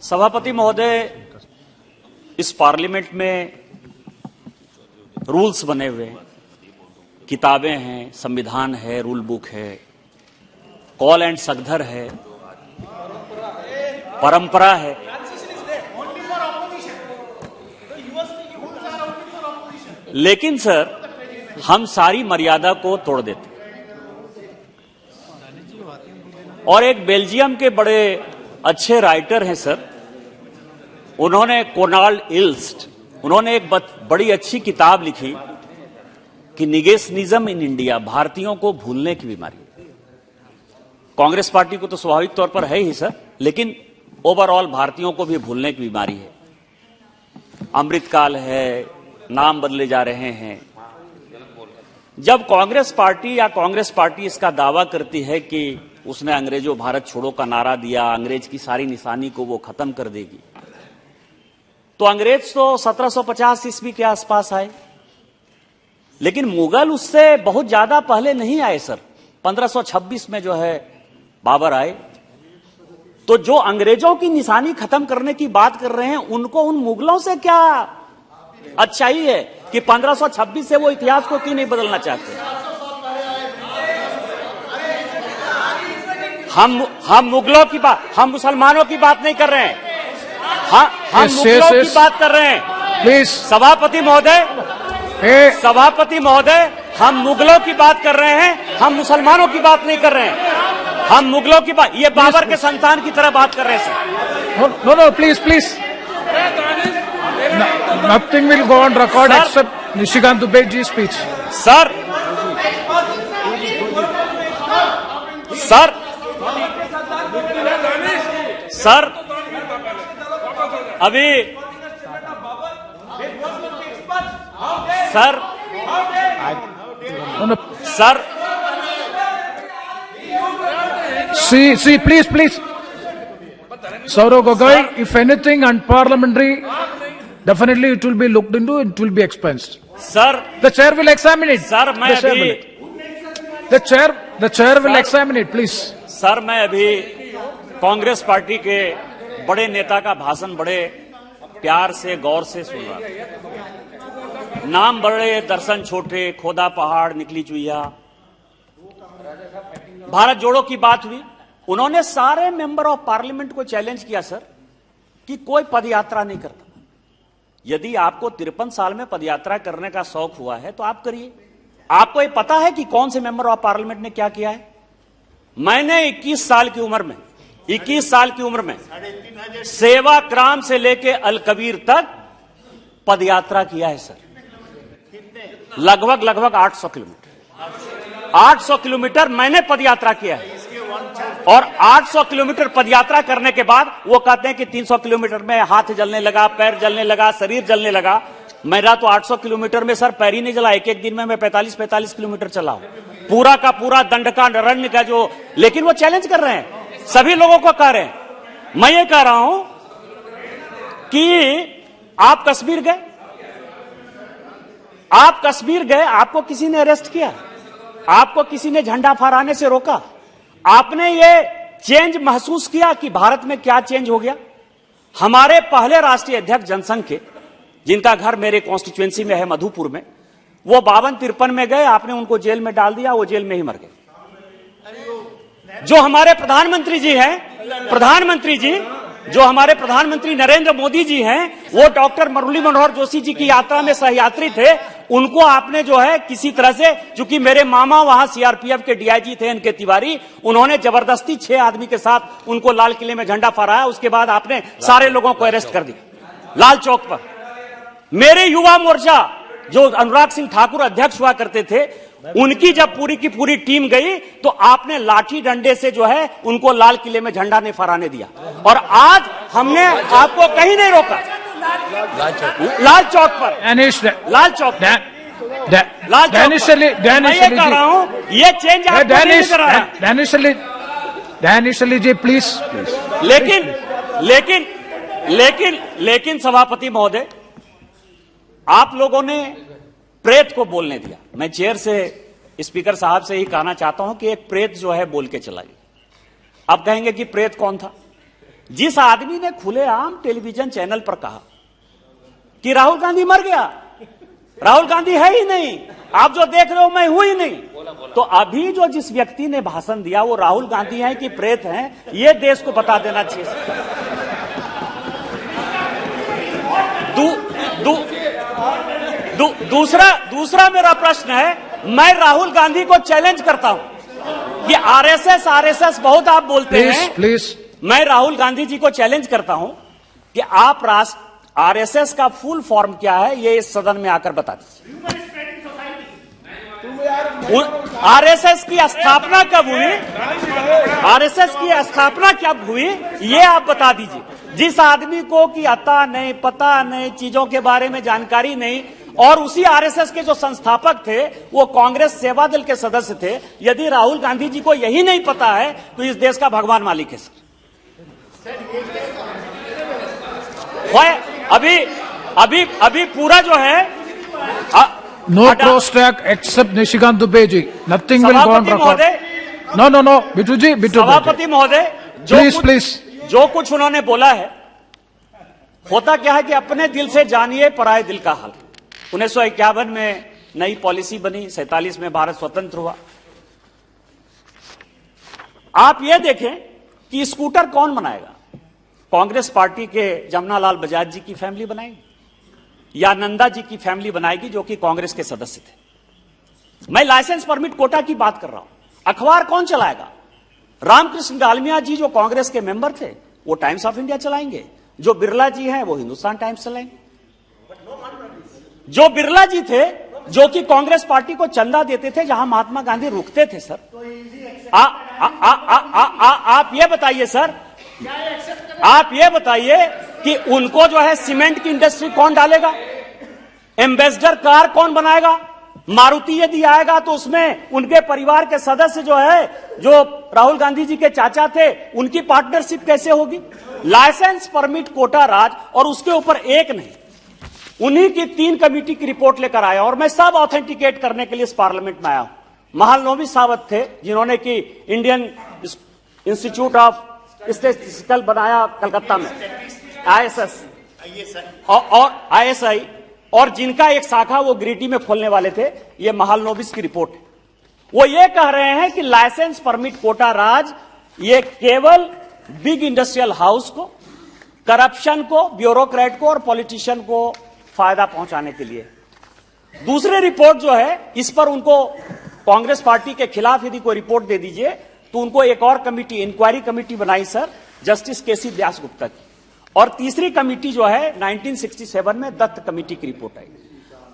सभापति महोदय, इस पार्लियामेंट में रूल्स बने हुए हैं, किताबें हैं, संविधान है, रूल बुक है, कॉल एंड सगधर है, परंपरा है। लेकिन सर, हम सारी मर्यादा को तोड़ देते। और एक बेल्जियम के बड़े अच्छे राइटर हैं सर, उन्होंने कोनाल्ड इल्स्ट, उन्होंने एक बड़ी अच्छी किताब लिखी कि निगेशनिज्म इन इंडिया, भारतीयों को भूलने की बीमारी। कांग्रेस पार्टी को तो स्वाभाविक तौर पर है ही सर, लेकिन ओवरऑल भारतीयों को भी भूलने की बीमारी है। अमृतकाल है, नाम बदले जा रहे हैं। जब कांग्रेस पार्टी इसका दावा करती है कि उसने अंग्रेजों भारत छोड़ो का नारा दिया, अंग्रेज की सारी निशानी को वो खत्म कर देगी, तो अंग्रेज तो 1750 ईस्वी के आसपास आए, लेकिन मुगल उससे बहुत ज्यादा पहले नहीं आए सर। 1526 में जो है बाबर आए। तो जो अंग्रेजों की निशानी खत्म करने की बात कर रहे हैं, उनको उन मुगलों से क्या अच्छाई है कि 1526 से वो इतिहास को क्यों नहीं बदलना चाहते? हम मुगलों की बात, हम मुसलमानों की बात नहीं कर रहे हैं, हम मुगलों की बात कर रहे हैं। प्लीज सभापति महोदय, हम मुगलों की बात कर रहे हैं, हम मुसलमानों की बात नहीं कर रहे हैं। हम मुगलों की बात, ये बाबर के संतान की तरह बात कर रहे हैं sir. No, please. Nothing will go on record except Nishikant Dubey ji's speech. Sir, अभी sir See, please. Saurav Gogoi, if anything unparliamentary, definitely it will be looked into, it will be expensed. Sir, the chair will examine it. Sir, the chair will examine it, please. Sir, मैं अभी Congress party के बड़े नेता का भाषण बड़े प्यार से, गौर से सुन रहा था। नाम बड़े, दर्शन छोटे, खोदा पहाड़ निकली चुईया, भारत जोड़ो की बात हुई। उन्होंने सारे मेंबर ऑफ पार्लियामेंट को चैलेंज किया सर कि कोई पदयात्रा नहीं करता। यदि आपको 53 साल में पदयात्रा करने का शौक हुआ है तो आप करिए। आपको ये पता है कि कौन से मेंबर ऑफ पार्लियामेंट ने क्या किया है? मैंने 21 साल की उम्र में सेवाग्राम से लेके अलकबीर तक पदयात्रा किया है सर। लगभग 800 किलोमीटर 800 किलोमीटर मैंने पदयात्रा किया है। और 800 किलोमीटर पदयात्रा करने के बाद वो कहते हैं कि 300 किलोमीटर में हाथ जलने लगा, पैर जलने लगा, शरीर जलने लगा। मेरा तो 800 किलोमीटर में सर पैर ही नहीं जला। एक दिन में मैं 45 किलोमीटर चला हूं, पूरा का पूरा दंडकारण्य का जो। लेकिन वो चैलेंज कर रहे हैं, सभी लोगों को कह रहे हैं। मैं ये कह रहा हूं कि आप कश्मीर गए, आपको किसी ने अरेस्ट किया, आपको किसी ने झंडा फहराने से रोका? आपने ये चेंज महसूस किया कि भारत में क्या चेंज हो गया? हमारे पहले राष्ट्रीय अध्यक्ष जनसंघ के, जिनका घर मेरे कॉन्स्टिट्यूएंसी में है मधुपुर में, वो 52-53 में गए, आपने उनको जेल में डाल दिया, वो जेल में ही मर गए। जो हमारे प्रधानमंत्री नरेंद्र मोदी जी हैं, वो डॉक्टर मुरली मनोहर जोशी जी की यात्रा में सहयात्री थे। उनको आपने जो है किसी तरह से, चूंकि मेरे मामा वहां सीआरपीएफ के डीआईजी थे एनके तिवारी, उन्होंने जबरदस्ती 6 आदमी के साथ उनको लाल किले में झंडा फहराया। उसके बाद आपने सारे लोगों को अरेस्ट कर दिया लाल चौक पर। मेरे युवा मोर्चा, जो अनुराग सिंह ठाकुर अध्यक्ष हुआ करते थे, उनकी जब पूरी की पूरी टीम गई तो आपने लाठी डंडे से जो है उनको लाल किले में झंडा नहीं फहराने दिया। और आज हमने आपको कहीं नहीं रोका, लाल चौक पर, लाल चौक पर। मैं ये कह रहा हूं, ये चेंज आपको नहीं कर रहा है। Danish ji please. लेकिन सभापति महोदय, आप लोगों ने प्रेत को बोलने दिया। मैं चेयर से, स्पीकर साहब से ही कहना चाहता हूं कि एक प्रेत जो है बोल के चला गया। अब कहेंगे कि प्रेत कौन था? जिस आदमी ने खुलेआम टेलीविजन चैनल पर कहा कि राहुल गांधी मर गया, राहुल गांधी है ही नहीं, आप जो देख रहे हो मैं हूं ही नहीं, तो अभी जो जिस व्यक्ति ने भाषण दिया वो राहुल गांधी हैं कि प्रेत हैं, ये देश को बता देना चाहिए। दूसरा मेरा प्रश्न है, मैं राहुल गांधी को चैलेंज करता हूं कि आरएसएस बहुत आप बोलते हैं, प्लीज मैं राहुल गांधी जी को चैलेंज करता हूं कि आप आरएसएस का फुल फॉर्म क्या है, ये इस सदन में आकर बता दीजिए। आरएसएस की स्थापना कब हुई, आरएसएस की स्थापना कब हुई, ये आप बता दीजिए। जिस आदमी को कि अता नहीं, पता नहीं, चीजों के बारे में जानकारी नहीं, और उसी आरएसएस के जो संस्थापक थे वो कांग्रेस सेवा दल के सदस्य थे, यदि राहुल गांधी जी को यही नहीं पता है तो इस देश का भगवान मालिक है सर। अभी पूरा जो है no cross talk except Nishikant Dubey ji, nothing will go on record. No Bittu ji, सभापति महोदय, प्लीज जो कुछ उन्होंने बोला है, होता क्या है कि अपने दिल से जानिए पराये दिल का हाल। 1951 में नई पॉलिसी बनी, 47 में भारत स्वतंत्र हुआ। आप ये देखें कि स्कूटर कौन बनाएगा, कांग्रेस पार्टी के जमनालाल बजाज जी की फैमिली बनाएगी या नंदा जी की फैमिली बनाएगी जो कि कांग्रेस के सदस्य थे। मैं लाइसेंस परमिट कोटा की बात कर रहा हूं। अखबार कौन चलाएगा, रामकृष्ण डालमिया जी जो कांग्रेस के मेंबर थे वो टाइम्स ऑफ इंडिया चलाएंगे, जो बिरला जी हैं वो हिंदुस्तान टाइम्स चलाएंगे। जो बिरला जी थे जो कि कांग्रेस पार्टी को चंदा देते थे जहां महात्मा गांधी रुकते थे सर, आप ये बताइए सर, आप ये बताइए कि उनको जो है सीमेंट की इंडस्ट्री कौन डालेगा, एम्बेसडर कार कौन बनाएगा, मारुति यदि आएगा तो उसमें उनके परिवार के सदस्य जो है, जो राहुल गांधी जी के चाचा थे, उनकी पार्टनरशिप कैसे होगी। लाइसेंस परमिट कोटा राज, और उसके ऊपर एक नहीं, उन्हीं की 3 कमेटी की रिपोर्ट लेकर आया, और मैं सब ऑथेंटिकेट करने के लिए इस पार्लियामेंट में आया हूं। महालनोमी सावत थे जिन्होंने कि इंडियन इंस्टीट्यूट ऑफ स्टैटिस्टिकल बनाया कलकत्ता में, आईएसएस और आईएसआई, और जिनका एक शाखा वो गिरिडीह में खोलने वाले थे। ये महालनोबिस की रिपोर्ट है। वो ये कह रहे हैं कि लाइसेंस परमिट कोटा राज ये केवल बिग इंडस्ट्रियल हाउस को, करप्शन को, ब्यूरोक्रेट को और पॉलिटिशियन को फायदा पहुंचाने के लिए। दूसरी रिपोर्ट जो है, इस पर उनको कांग्रेस पार्टी के खिलाफ यदि कोई रिपोर्ट दे दीजिए तो उनको एक और कमेटी, इंक्वायरी कमेटी बनाई सर, जस्टिस केसी व्यास गुप्ता की। और तीसरी कमेटी जो है 1967 में दत्त कमेटी की रिपोर्ट आई।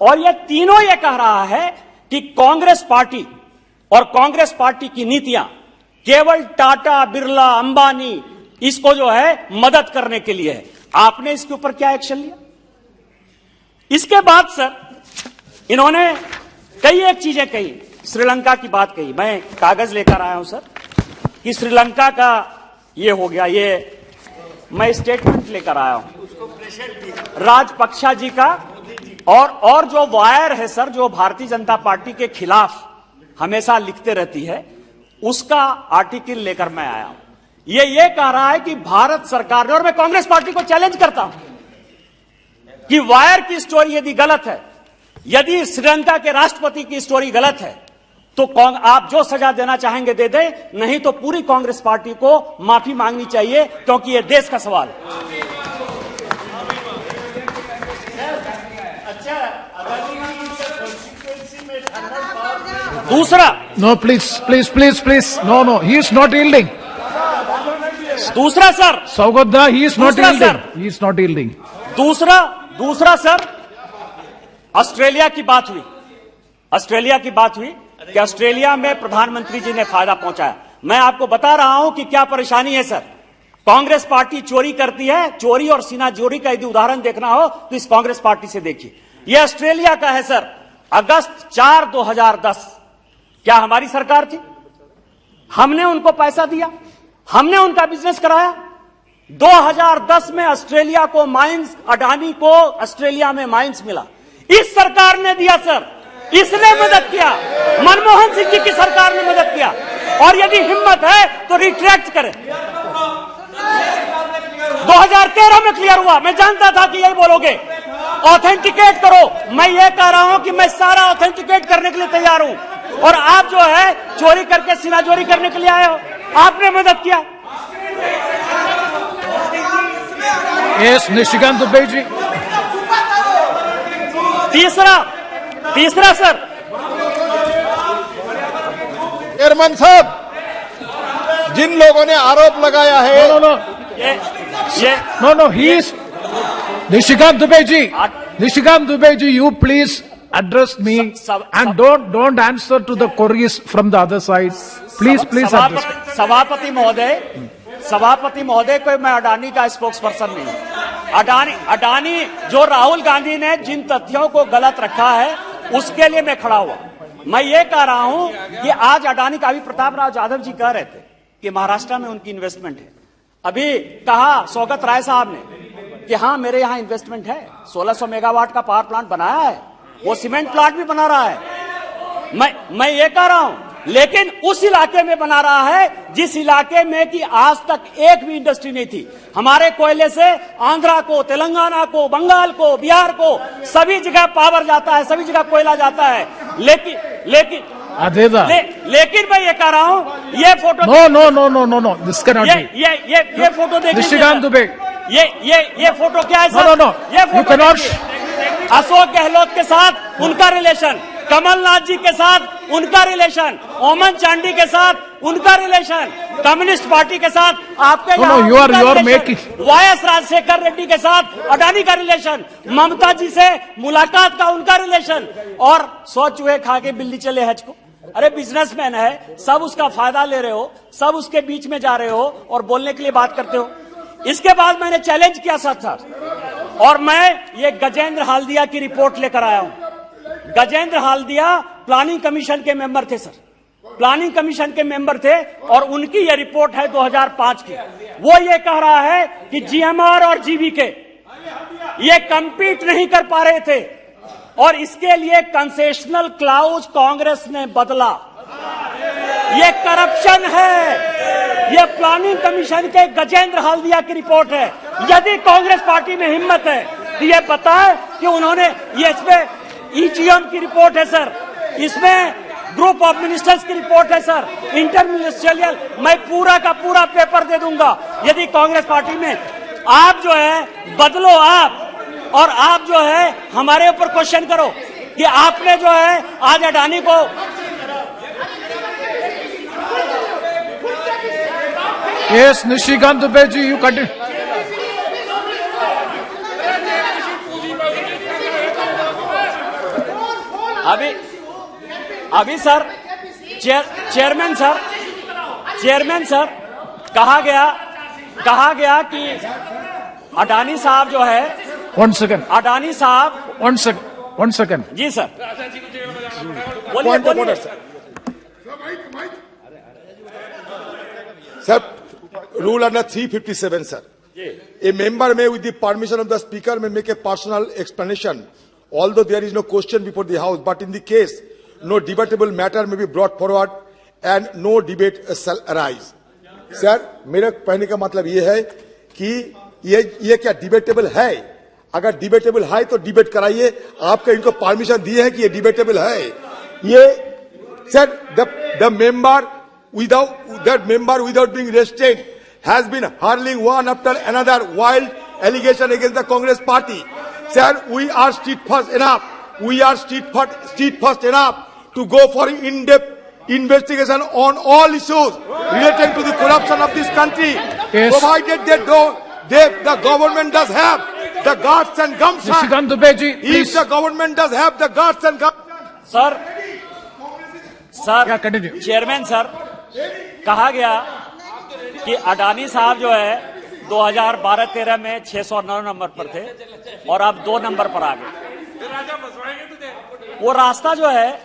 और ये तीनों ये कह रहा है कि कांग्रेस पार्टी और कांग्रेस पार्टी की नीतियां केवल टाटा, बिरला, अंबानी इसको जो है मदद करने के लिए है। आपने इसके ऊपर क्या एक्शन लिया? इसके बाद सर इन्होंने कई एक चीजें कही, श्रीलंका की बात कही। मैं कागज लेकर आया हूं सर कि श्रीलंका का ये हो गया, ये मैं स्टेटमेंट लेकर आया हूं राजपक्षा जी का, और जो वायर है सर, जो भारतीय जनता पार्टी के खिलाफ हमेशा लिखते रहती है, उसका आर्टिकल लेकर मैं आया हूं। ये कह रहा है कि भारत सरकार ने, और मैं कांग्रेस पार्टी को चैलेंज करता हूं कि वायर की स्टोरी यदि गलत है, यदि श्रीलंका के राष्ट्रपति की स्टोरी गलत है, तो आप जो सजा देना चाहेंगे दे दें, नहीं तो पूरी कांग्रेस पार्टी को माफी मांगनी चाहिए, क्योंकि यह देश का सवाल है। दूसरा, no please no he is not yielding. दूसरा sir, Saugata he is not yielding. दूसरा सर, ऑस्ट्रेलिया की बात हुई, कि ऑस्ट्रेलिया में प्रधानमंत्री जी ने फायदा पहुंचाया। मैं आपको बता रहा हूं कि क्या परेशानी है सर। कांग्रेस पार्टी चोरी करती है, चोरी और सीना चोरी का यदि उदाहरण देखना हो तो इस कांग्रेस पार्टी से देखिए। यह ऑस्ट्रेलिया का है सर। अगस्त 4, 2010 क्या हमारी सरकार थी? हमने उनको पैसा दिया, हमने उनका बिजनेस कराया। 2010 में ऑस्ट्रेलिया को माइंस, अडानी को ऑस्ट्रेलिया में माइंस मिला, इस सरकार ने दिया सर, इसने मदद किया, मनमोहन सिंह जी की सरकार ने मदद किया। और यदि हिम्मत है तो रिट्रैक्ट करें। 2013 में क्लियर हुआ। मैं जानता था कि यही बोलोगे, ऑथेंटिकेट करो। मैं ये कह रहा हूं कि मैं सारा ऑथेंटिकेट करने के लिए तैयार हूं, और आप जो है चोरी करके सीना चोरी करने के लिए आए हो, आपने मदद किया। Yes, निशिकांत दुबे जी। तीसरा सर, चेयरमैन साहब, जिन लोगों ने आरोप लगाया है, No, he is Nishikant Dubey ji. Nishikant Dubey ji, you please address me and don't answer to the queries from the other side. Please address me. सभापति महोदय कोई मैं अडानी का स्पोक्स पर्सन नहीं हूं। अडानी जो राहुल गांधी ने जिन तथ्यों को गलत रखा है उसके लिए मैं खड़ा हुआ। मैं ये कह रहा हूं कि आज अडानी का, अभी प्रताप राव जाधव जी कह रहे थे कि महाराष्ट्र में उनकी इन्वेस्टमेंट है। अभी कहा सौगत राय साहब ने कि हां मेरे यहां इन्वेस्टमेंट है, 1600 मेगावाट का पावर प्लांट बनाया है, वो सीमेंट प्लांट भी बना रहा है। मैं ये कह रहा हूं, लेकिन उस इलाके में बना रहा है जिस इलाके में कि आज तक एक भी इंडस्ट्री नहीं थी। हमारे कोयले से आंध्रा को, तेलंगाना को, बंगाल को, बिहार को, सभी जगह पावर जाता है, सभी जगह कोयला जाता है। लेकिन मैं ये कह रहा हूं, ये photo No, this cannot be. ये फोटो देखिए Nishikant Dubey. ये फोटो क्या है सर? No. ये You फोटो cannot. देखिए। अशोक गहलोत के साथ उनका रिलेशन, कमलनाथ जी के साथ उनका रिलेशन, ओमन चांडी के साथ उनका रिलेशन, कम्युनिस्ट पार्टी के साथ आपके No, you are making. Y S Rajasekhara Reddy के साथ अडानी का रिलेशन, ममता जी से मुलाकात का उनका रिलेशन, और 100 चूहे खा के बिल्ली चले हज को। अरे बिजनेसमैन है, सब उसका फायदा ले रहे हो, सब उसके बीच में जा रहे हो और बोलने के लिए बात करते हो। इसके बाद मैंने चैलेंज किया सर, और मैं ये गजेंद्र हाल्दिया की रिपोर्ट लेकर आया हूं। गजेंद्र हाल्दिया प्लानिंग कमीशन के मेंबर थे सर, प्लानिंग कमीशन के मेंबर थे, और उनकी ये रिपोर्ट है 2005 की। वो ये कह रहा है कि जीएमआर और जीवीके ये कंपीट नहीं कर पा रहे थे, और इसके लिए कंसेशनल क्लाउज कांग्रेस ने बदला। ये करप्शन है। ये प्लानिंग कमीशन के गजेंद्र हाल्दिया की रिपोर्ट है। यदि कांग्रेस पार्टी में हिम्मत है तो ये बताए कि उन्होंने, ये इसमें ईजीएम की रिपोर्ट है सर, इसमें ग्रुप ऑफ मिनिस्टर्स की रिपोर्ट है सर, इंटरमिनिस्ट्रियल, मैं पूरा का पूरा पेपर दे दूंगा। यदि कांग्रेस पार्टी में आप जो है बदलो आप, और आप जो है हमारे ऊपर क्वेश्चन करो कि आपने जो है आज अडानी को, Yes, Nishikant Dubey ji, you continue. अभी सर चेयरमैन सर कहा गया कि अडानी साहब जो है, One second. अडानी साहब, One second. जी sir, point of order sir, rule under 357 sir. A member may, with the permission of the speaker, may make a personal explanation, although there is no question before the house, but in the case no debatable matter may be brought forward and no debate shall arise. Sir, मेरे कहने का मतलब ये है कि ये क्या debatable है? अगर डिबेटेबल है तो डिबेट कराइए। आपका इनको परमिशन दिए है कि ये डिबेटेबल है। ये sir, the member without being restrained has been hurling one after another wild allegation against the Congress party. Sir, we are steadfast enough. We are steadfast enough to go for in-depth investigation on all issues relating to the corruption of this country. Yes. Provided the government does have the guts and gumption. Nishikant Dubey ji, If please. the government does have the guts and gumption. Yeah, continue. Chairman sir, कहा गया कि अडानी साहब जो है 2012-13 में 609 number पर थे और अब 2 नंबर पर आ गए। वो रास्ता जो है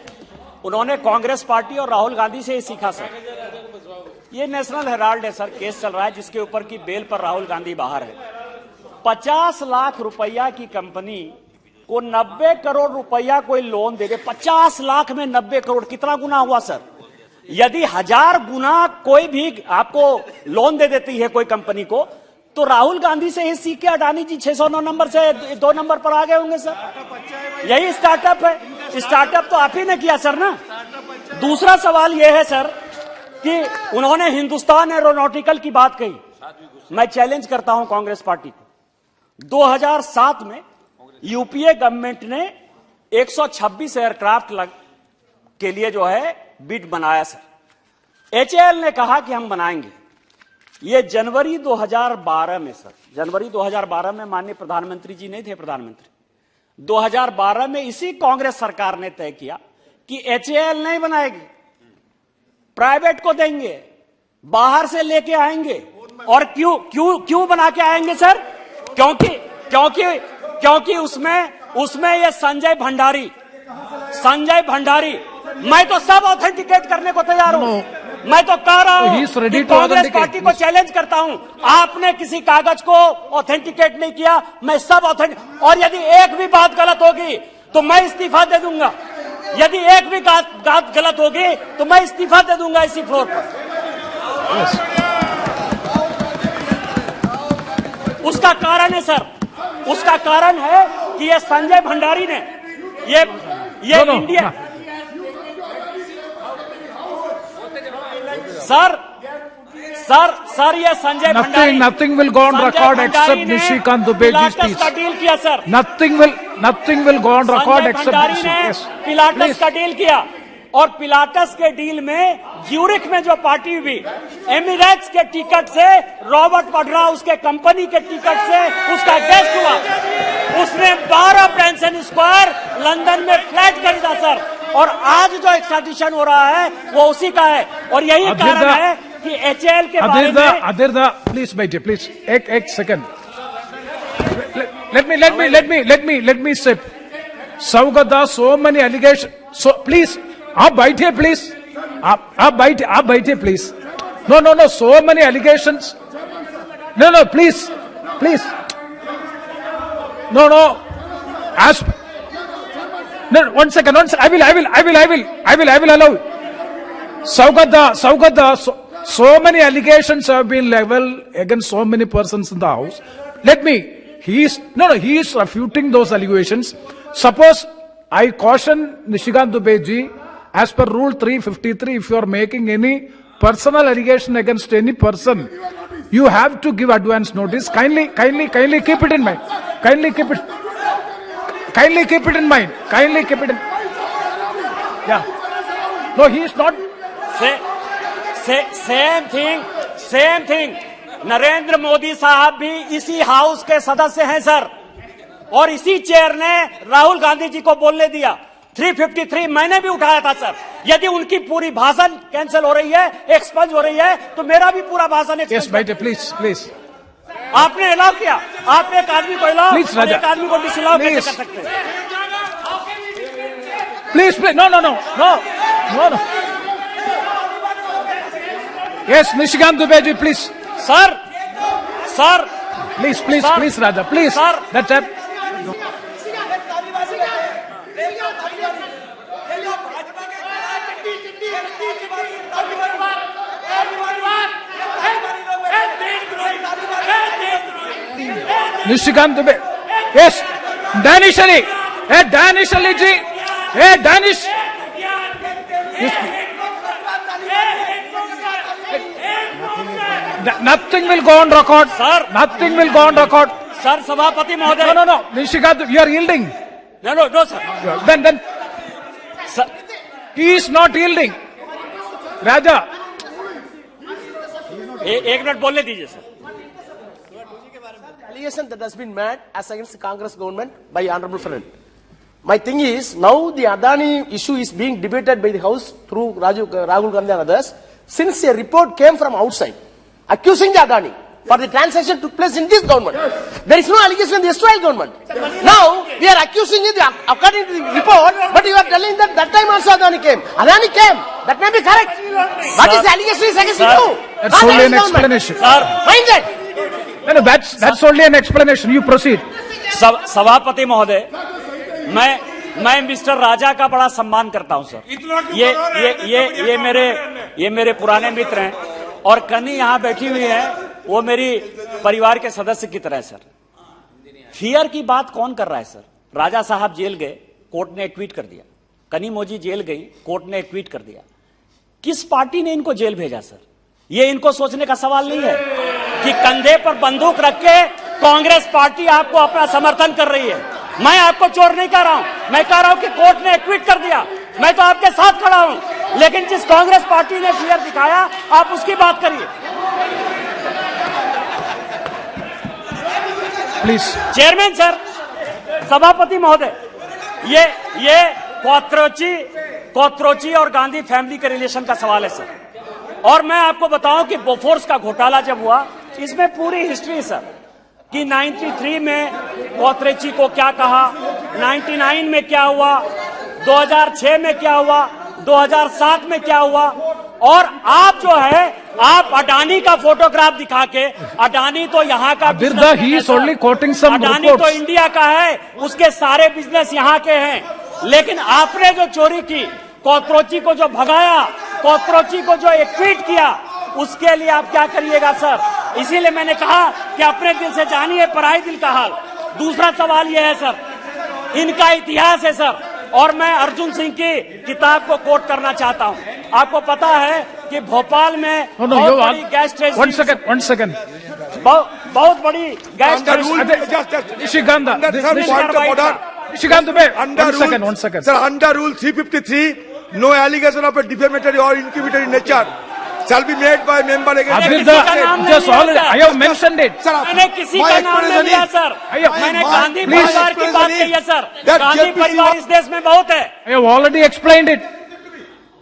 उन्होंने कांग्रेस पार्टी और राहुल गांधी से ही सीखा सर। ये नेशनल हेराल्ड है सर, केस चल रहा है जिसके ऊपर की बेल पर राहुल गांधी बाहर है। 50 लाख रुपया की कंपनी को 90 करोड़ रुपया कोई लोन दे दे, 50 लाख में 90 करोड़, कितना गुना हुआ सर? यदि 1000 गुना कोई भी आपको लोन दे देती है कोई कंपनी को, तो राहुल गांधी से ही सीख के अडानी जी 609 नंबर से 2 नंबर पर आ गए होंगे सर। यही स्टार्टअप है। स्टार्टअप तो आप ही ने किया सर ना। दूसरा सवाल यह है सर कि उन्होंने हिंदुस्तान एरोनॉटिकल की बात कही। मैं चैलेंज करता हूं कांग्रेस पार्टी को। 2007 में यूपीए गवर्नमेंट ने 126 एयरक्राफ्ट के लिए जो है बिड बनाया सर। एचएएल ने कहा कि हम बनाएंगे। ये जनवरी 2012 में सर, जनवरी 2012 में माननीय प्रधानमंत्री जी नहीं थे प्रधानमंत्री, 2012 में इसी कांग्रेस सरकार ने तय किया कि एचएएल नहीं बनाएगी, प्राइवेट को देंगे, बाहर से लेके आएंगे। और क्यों बना के आएंगे सर? क्योंकि उसमें ये संजय भंडारी, मैं तो सब ऑथेंटिकेट करने को तैयार हूं। मैं तो कह रहा हूं कि कांग्रेस पार्टी को चैलेंज करता हूं, आपने किसी कागज को ऑथेंटिकेट नहीं किया, मैं सब ऑथेंटिक। और यदि एक भी बात गलत होगी तो मैं इस्तीफा दे दूंगा। यदि एक भी बात गलत होगी तो मैं इस्तीफा दे दूंगा इसी फ्लोर पर। उसका कारण है सर, उसका कारण है कि ये संजय भंडारी ने ये इंडिया सर ये Sanjay Bhandari nothing will go on record except Nishikant Dubeji's speech. का डील किया sir. Nothing will go on record except this. Yes. Pilatus का डील किया और पिलाटस के डील में ज्यूरिक में जो पार्टी हुई, एमिरेट्स के टिकट से रॉबर्ट वाड्रा उसके कंपनी के टिकट से उसका गेस्ट हुआ। उसने 12 पेंशन स्क्वायर लंदन में फ्लैट खरीदा सर। और आज जो एक्सट्राडिशन हो रहा है वो उसी का है। और यही कारण है कि एचएएल के बारे में Adirda, please बैठिए, please एक second. Let me say, Saugata, so many allegations. So please, आप बैठिए प्लीज, आप बैठिए please. No, so many allegations. No, please. No. As no, one second. I will allow. Saugata, so many allegations have been leveled against so many persons in the house. He is refuting those allegations. Suppose I caution Nishikant Dubeji, as per Rule 353, if you are making any personal allegation against any person, you have to give advance notice. Kindly keep it in mind. Kindly keep it in mind. Yeah. No, he is not. Same thing. Narendra Modi साहब भी इसी house के सदस्य हैं sir. और इसी chair ने राहुल गांधी जी को बोलने दिया। 353 मैंने भी उठाया था सर। यदि उनकी पूरी भाषण कैंसिल हो रही है, एक्सपंज हो रही है, तो मेरा भी पूरा भाषण एक्सपंज। Yes, बैठे प्लीज। आपने अलाउ किया। आप एक आदमी को अलाउ, एक आदमी को डिसअलाउ कैसे कर सकते हैं? Please. No. Yes, Nishikant Dubeji, please. Sir. Please, Raja, please. Sir. That's it. Nishikant Dube. Yes, Danish Ali. Hey, Danish Ali ji. Hey, Danish. Nothing will go on record. Sir. Nothing will go on record. Sir, सभापति महोदय। No. Nishikant, you are yielding. No, sir. Then. Sir. He is not yielding. Raja. एक minute बोलने दीजिए sir. Allegation that has been made as against the Congress government by honorable friend. My thing is, now the Adani issue is being debated by the House through Rahul Gandhi and others, since a report came from outside accusing the Adani for the transaction took place in this government. There is no allegation in the Israel government. Now, we are accusing you according to the report, but you are telling that time also Adani came. Adani came. That may be correct. What is the allegation is against you? That's only an explanation. Mind that. No, that's only an explanation. You proceed. सभापति महोदय, मैं mister राजा का बड़ा सम्मान करता हूं sir. ये मेरे पुराने मित्र हैं और कन्नी यहाँ बैठी हुई है वो मेरी परिवार के सदस्य की तरह है सर। फियर की बात कौन कर रहा है सर? राजा साहब जेल गए, कोर्ट ने एक ट्वीट कर दिया। कनीमोजी जेल गई, कोर्ट ने एक ट्वीट कर दिया। किस पार्टी ने इनको जेल भेजा सर? ये इनको सोचने का सवाल नहीं है कि कंधे पर बंदूक रख के कांग्रेस पार्टी आपको अपना समर्थन कर रही है। मैं आपको चोर नहीं कह रहा हूं, मैं कह रहा हूं कि कोर्ट ने एक ट्वीट कर दिया, मैं तो आपके साथ खड़ा हूं। लेकिन जिस कांग्रेस पार्टी ने फियर दिखाया, आप उसकी बात करिए। प्लीज। चेयरमैन सर, सभापति महोदय, ये कॉकरोची और गांधी फैमिली के रिलेशन का सवाल है सर। और मैं आपको बताऊं कि बोफोर्स का घोटाला जब हुआ, इसमें पूरी हिस्ट्री है सर कि 93 में कॉकरोची को क्या कहा, 99 में क्या हुआ, 2006 में क्या हुआ, 2007 में क्या हुआ। और आप जो है, आप अडानी का फोटोग्राफ दिखा के, अडानी तो यहाँ का Birda, he is only quoting some Adani reports. तो इंडिया का है, उसके सारे बिजनेस यहाँ के हैं। लेकिन आपने जो चोरी की, कॉकरोची को जो भगाया, कॉकरोची को जो एक ट्वीट किया, उसके लिए आप क्या करिएगा सर? इसीलिए मैंने कहा कि अपने दिल से जानिए पराई दिल का हाल। दूसरा सवाल यह है सर, इनका इतिहास है सर, और मैं अर्जुन सिंह की किताब को कोट करना चाहता हूं। आपको पता है कि भोपाल में बहुत बड़ी गैस ट्रेजरी, one second. बहुत बड़ी gas Under rule, treasury, Nishikanta, under this- some this- point of order, Nishikanta, wait. under One second. Sir, under rule 353, no allegation of a defamatory or incriminatory nature shall be made by member against. किसी Birda, का नाम just नहीं already, लिया, I have mentioned it. Sir, मैंने किसी my का नाम नहीं explanation लिया is- सर। मैंने my- गांधी please. परिवार की बात कही है सर। That गांधी JPC परिवार इस देश में बहुत है। I have already explained it.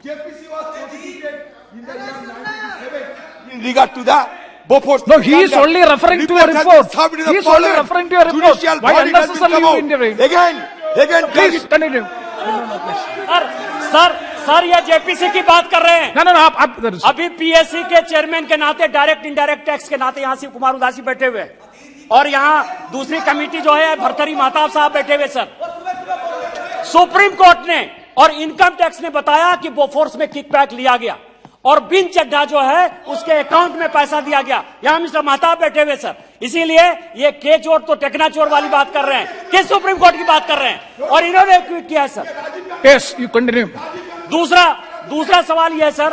JPC was constituted in the year 1997 in regard to the Bofors. No, he is only referring to a Reports has report. been served in the He is only parliament. referring to a report. Judicial Why body has been unnecessarily come you out. intervene? Again, Please continue. Sir ये JPC की बात कर रहे हैं। No, आप there is- अभी PSC के chairman के नाते, डायरेक्ट इंडायरेक्ट टैक्स के नाते यहाँ शिव कुमार उदासी बैठे हुए हैं, और यहाँ दूसरी कमेटी जो है भरथरी महताब साहब बैठे हुए सर। सुप्रीम कोर्ट ने और इनकम टैक्स ने बताया कि बोफोर्स में किकबैक लिया गया और बिन चड्ढा जो है उसके अकाउंट में पैसा दिया गया। यहां मिस्टर महताब बैठे हुए सर। इसीलिए ये के चोर तो टेकना चोर वाली बात कर रहे हैं, किस सुप्रीम कोर्ट की बात कर रहे हैं, और इन्होंने एक ट्वीट किया है सर। Yes, you continue. दूसरा सवाल यह है सर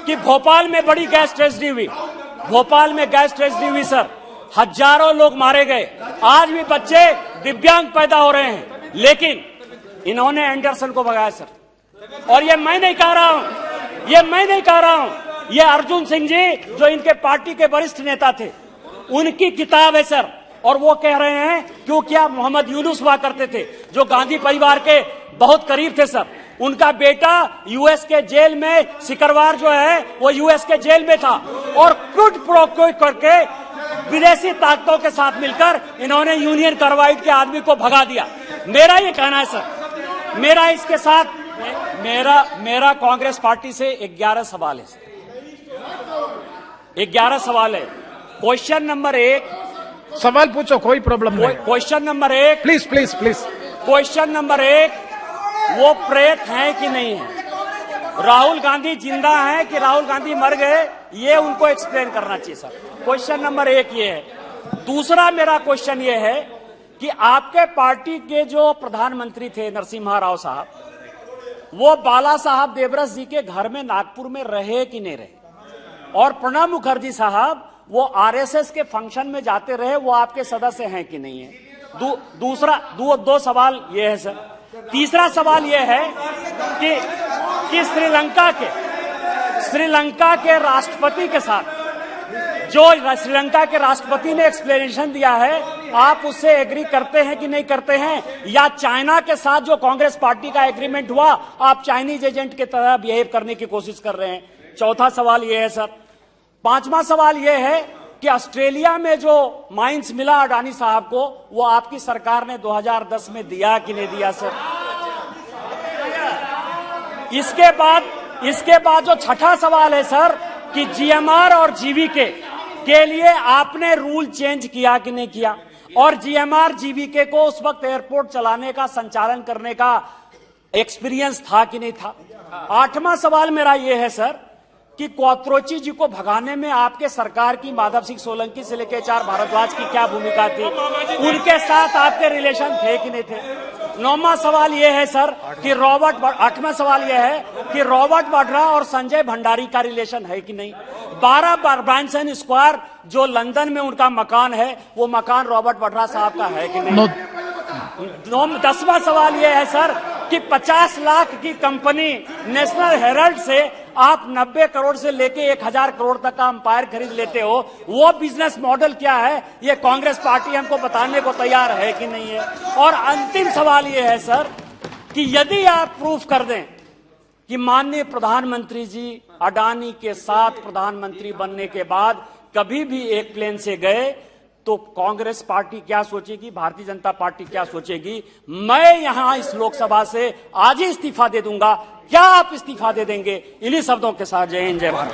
कि भोपाल में बड़ी गैस ट्रेजडी हुई, भोपाल में गैस ट्रेजडी हुई सर, हजारों लोग मारे गए, आज भी बच्चे दिव्यांग पैदा हो रहे हैं, लेकिन इन्होंने एंडरसन को भगाया सर। और ये मैं नहीं कह रहा हूं, ये अर्जुन सिंह जी जो इनके पार्टी के वरिष्ठ नेता थे, उनकी किताब है सर। और वो कह रहे हैं क्योंकि आप मोहम्मद यूनुस हुआ करते थे जो गांधी परिवार के बहुत करीब थे सर, उनका बेटा यूएस के जेल में, सिकरवार जो है वो यूएस के जेल में था, और क्विड प्रो क्विड करके विदेशी ताकतों के साथ मिलकर इन्होंने यूनियन कार्बाइड के आदमी को भगा दिया। मेरा ये कहना है सर, मेरा इसके साथ मेरा कांग्रेस पार्टी से 11 सवाल है सर, 11 सवाल है। क्वेश्चन नंबर 1, सवाल पूछो, कोई प्रॉब्लम नहीं। Question number 1, please please please. Question number 1, वो प्रेत हैं कि नहीं है? राहुल गांधी जिंदा हैं कि राहुल गांधी मर गए, ये उनको एक्सप्लेन करना चाहिए सर। क्वेश्चन नंबर 1 ये है। दूसरा मेरा क्वेश्चन ये है कि आपके पार्टी के जो प्रधानमंत्री थे नरसिम्हा राव साहब, वो बाला साहब देवरस जी के घर में नागपुर में रहे कि नहीं रहे, और प्रणब मुखर्जी साहब वो आरएसएस के फंक्शन में जाते रहे, वो आपके सदस्य हैं कि नहीं है? दो सवाल ये है सर। तीसरा सवाल ये है कि श्रीलंका के राष्ट्रपति के साथ जो श्रीलंका के राष्ट्रपति ने एक्सप्लेनेशन दिया है, आप उससे एग्री करते हैं कि नहीं करते हैं, या चाइना के साथ जो कांग्रेस पार्टी का एग्रीमेंट हुआ, आप चाइनीज एजेंट की तरह बिहेव करने की कोशिश कर रहे हैं? चौथा सवाल यह है सर। पांचवा सवाल यह है कि ऑस्ट्रेलिया में जो माइंस मिला अडानी साहब को, वो आपकी सरकार ने 2010 में दिया कि नहीं दिया सर? इसके बाद जो छठा सवाल है सर कि जीएमआर और जीवीके के लिए आपने रूल चेंज किया कि नहीं किया, और जीएमआर जीवीके को उस वक्त एयरपोर्ट चलाने का, संचालन करने का एक्सपीरियंस था कि नहीं था? आठवां सवाल मेरा यह है सर कि कोत्रोची जी को भगाने में आपके सरकार की माधव सिंह सोलंकी से लेकर HR भारद्वाज की क्या भूमिका थी, उनके साथ आपके रिलेशन थे कि नहीं थे। 9वां सवाल यह है सर कि 8वां सवाल यह है कि रॉबर्ट वाड्रा और संजय भंडारी का रिलेशन है कि नहीं। 12 ब्रांसन स्क्वायर जो लंदन में उनका मकान है, वो मकान रॉबर्ट वाड्रा साहब का है कि नहीं। 10वां सवाल यह है सर कि 50 लाख की कंपनी नेशनल हेराल्ड से आप 90 करोड़ से लेके 1000 करोड़ तक का अंपायर खरीद लेते हो, वो बिजनेस मॉडल क्या है, ये कांग्रेस पार्टी हमको बताने को तैयार है कि नहीं है। और अंतिम सवाल ये है सर कि यदि आप प्रूफ कर दें कि माननीय प्रधानमंत्री जी अडानी के साथ प्रधानमंत्री बनने के बाद कभी भी एक प्लेन से गए, तो कांग्रेस पार्टी क्या सोचेगी, भारतीय जनता पार्टी क्या सोचेगी। मैं यहां इस लोकसभा से आज ही इस्तीफा दे दूंगा। क्या आप इस्तीफा दे देंगे? इन्हीं शब्दों के साथ जय हिंद, जय भारत।